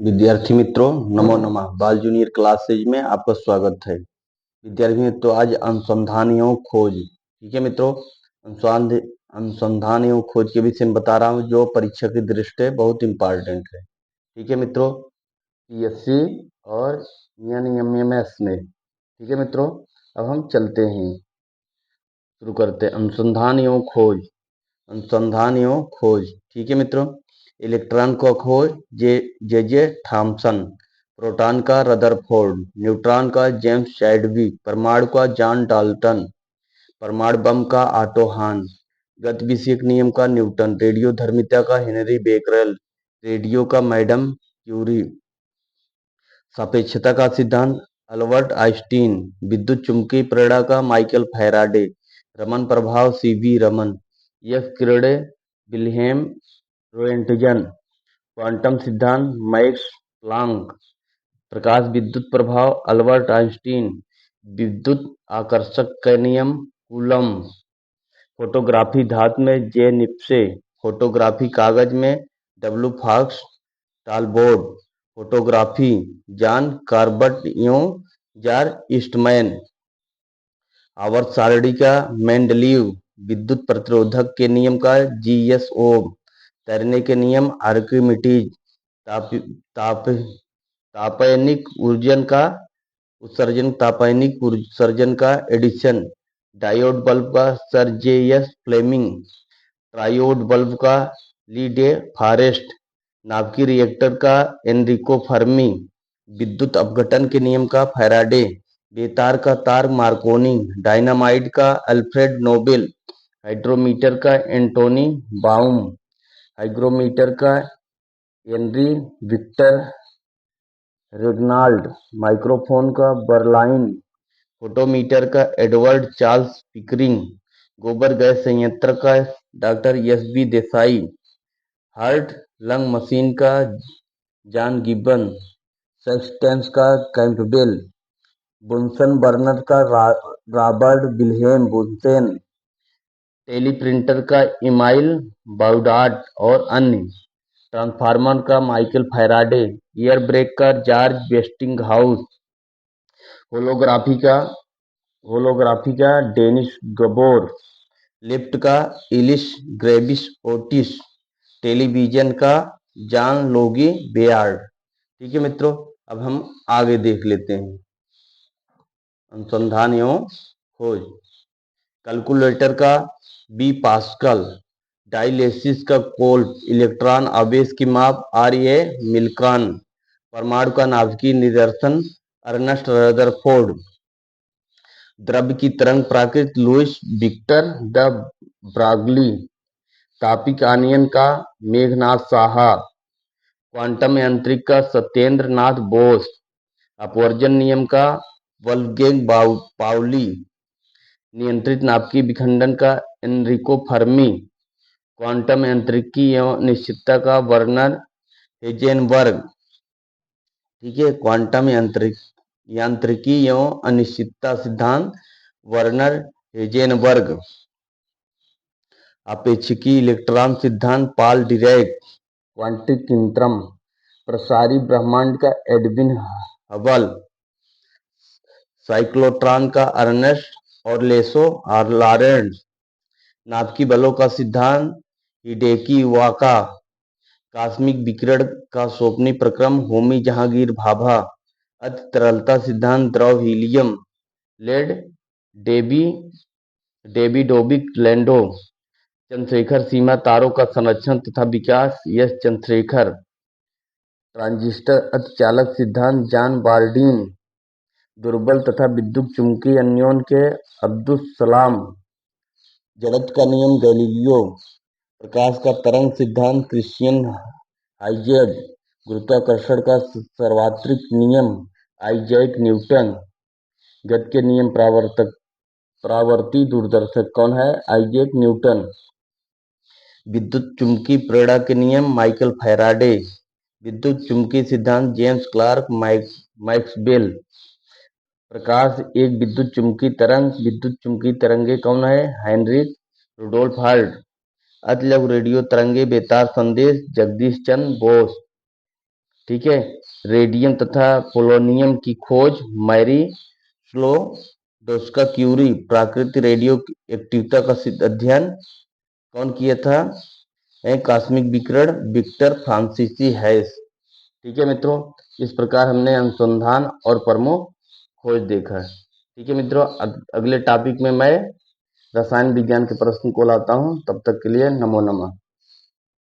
विद्यार्थी मित्रों, नमो नमः। बाल जूनियर क्लासेज में आपका स्वागत है। विद्यार्थी मित्रों, आज अनुसंधान एवं खोज, ठीक है मित्रों, अनुसंधान एवं खोज के विषय में बता रहा हूँ, जो परीक्षा की दृष्टि से बहुत इंपॉर्टेंट है। ठीक है मित्रों, पीएससी और एमएमएस में। ठीक है मित्रों, अब हम चलते हैं, शुरू करते हैं। अनुसंधान एवं खोज, अनुसंधान एवं खोज। ठीक है मित्रों, इलेक्ट्रॉन का खोज जे जे जे थॉमसन, प्रोटॉन का रदरफोर्ड, न्यूट्रॉन का जेम्स चैडविक, परमाणु का जॉन डाल्टन, परमाणु बम का ऑटो हान, गतिविषयक नियम का न्यूटन, रेडियो धर्मिता का हेनरी बेकरेल, रेडियो का मैडम क्यूरी, सापेक्षता का सिद्धांत अल्बर्ट आइंस्टीन, विद्युत चुंबकीय प्रेरणा का माइकल फैराडे, रमन प्रभाव सीवी रमन, यह किरणें विल्हेम रोएंटगन, क्वांटम सिद्धांत मैक्स प्लांक, प्रकाश विद्युत प्रभाव अल्बर्ट आइंस्टीन, विद्युत आकर्षक का नियम कूलम्ब, फोटोग्राफी धातु में जे निप्से, फोटोग्राफी कागज में डब्ल्यू फॉक्स टालबोर्ड, फोटोग्राफी जॉन कार्बट एवं जार ईस्टमैन, आवर्त सारणी का मेंडलीव, विद्युत प्रतिरोधक के नियम का जीएस ओम, तैरने के नियम आर्किमिडीज, ताप ताप तापयनिक ऊर्जन का उत्सर्जन, तापयनिक उत्सर्जन का एडिशन, डायोड बल्ब का sir J S Fleming, triode bulb का ली डे फॉरेस्ट, नाभिकीय रिएक्टर का एनरिको फर्मी, विद्युत अपघटन के नियम का फैराडे, बेतार का तार मार्कोनी, डायनामाइट का अल्फ्रेड नोबेल, हाइड्रोमीटर का एंटोनी बाउम, हाइग्रोमीटर का हेनरी विक्टर रेग्नाल्ड, माइक्रोफोन का बर्लाइन, फोटोमीटर का एडवर्ड चार्ल्स पिकरिंग, गोबर गैस संयंत्र का doctor S B Desai, heart lung machine का जॉन गिब्सन, सेक्सटेंस का कैंपबेल, बुनसन बर्नर का रॉबर्ट विल्हेम बुनसेन, टेलीप्रिंटर का इमाइल बाउडाट और अन्य, ट्रांसफार्मर का माइकल फैराडे, एयर ब्रेक का जॉर्ज वेस्टिंगहाउस, होलोग्राफी का डेनिस गबोर, लिफ्ट का इलिश ग्रेविस ओटिस, टेलीविजन का जॉन लोगी बेयार्ड। ठीक है मित्रों, अब हम आगे देख लेते हैं। अनुसंधान एवं खोज, कैलकुलेटर का बी पास्कल, डायलिसिस का कोल्ट, इलेक्ट्रॉन आवेश की माप आर ए मिल्कॉन, परमाणु का नाभिकीय निदर्शन अर्नस्ट रदरफोर्ड, द्रव्य की तरंग प्राकृत Lewis Victor the Broglie, तापिक ion का मेघनाथ साहा, क्वांटम यांत्रिक का सत्येंद्र नाथ बोस, अपवर्जन नियम का वोल्फगैंग पाउली, नियंत्रित नाभिकीय विखंडन का एनरिको फर्मी, क्वांटम यांत्रिकी एवं निश्चितता का वर्नर हेजेनबर्ग। ठीक है, क्वांटम यांत्रिकी एवं अनिश्चितता सिद्धांत वर्नर हेजेनबर्ग, अपेक्षिकी इलेक्ट्रॉन सिद्धांत पॉल डिरैक, क्वांटिक तंत्रम, प्रसारी ब्रह्मांड का एडविन हबल, साइक्लोट्रॉन का अर्नेस्ट और लेसो और लॉरेंस, नाभिकीय बलों का सिद्धांत हिडेकी वाका, कॉस्मिक विकिरण का सोपनी प्रक्रम होमी जहांगीर भाभा, अति तरलता सिद्धांत द्रव हीलियम लेड डेविडोविक लैंडो, चंद्रशेखर सीमा तारों का संरक्षण तथा विकास एस चंद्रशेखर, ट्रांजिस्टर अतिचालक सिद्धांत जॉन बार्डीन, दुर्बल तथा विद्युत चुंबकीय अन्योन के अब्दुस सलाम, जड़त्व का नियम गैलीलियो, प्रकाश का तरंग सिद्धांत क्रिश्चियन हाइजेक, गुरुत्वाकर्षण का सार्वत्रिक नियम आइजैक न्यूटन, गति के नियम परावर्ती दूरदर्शक कौन है? आइजैक न्यूटन, विद्युत चुंबकीय प्रेरणा के नियम माइकल फैराडे, विद्युत चुंबकीय सिद्धांत जेम्स क्लार्क मैक्सवेल, प्रकाश एक विद्युत चुंबकीय तरंग, विद्युत चुंबकीय तरंगे कौन है? हेनरिक रुडोल्फ हर्ट, अति लघु रेडियो तरंगे बेतार संदेश जगदीश चंद्र बोस। ठीक है। रेडियम तथा पोलोनियम की खोज मैरी स्क्लोडोस्का क्यूरी। प्राकृतिक रेडियो एक्टिविटी का सिद्ध अध्ययन कौन किया था? कॉस्मिक विकिरण विक्टर फ्रांसीसी हैस। ठीक है मित्रों, इस प्रकार हमने अनुसंधान और प्रमुख खोज देखा। ठीक है मित्रों, अगले टॉपिक में मैं रसायन विज्ञान के प्रश्न को लाता हूं। तब तक के लिए नमो नमः।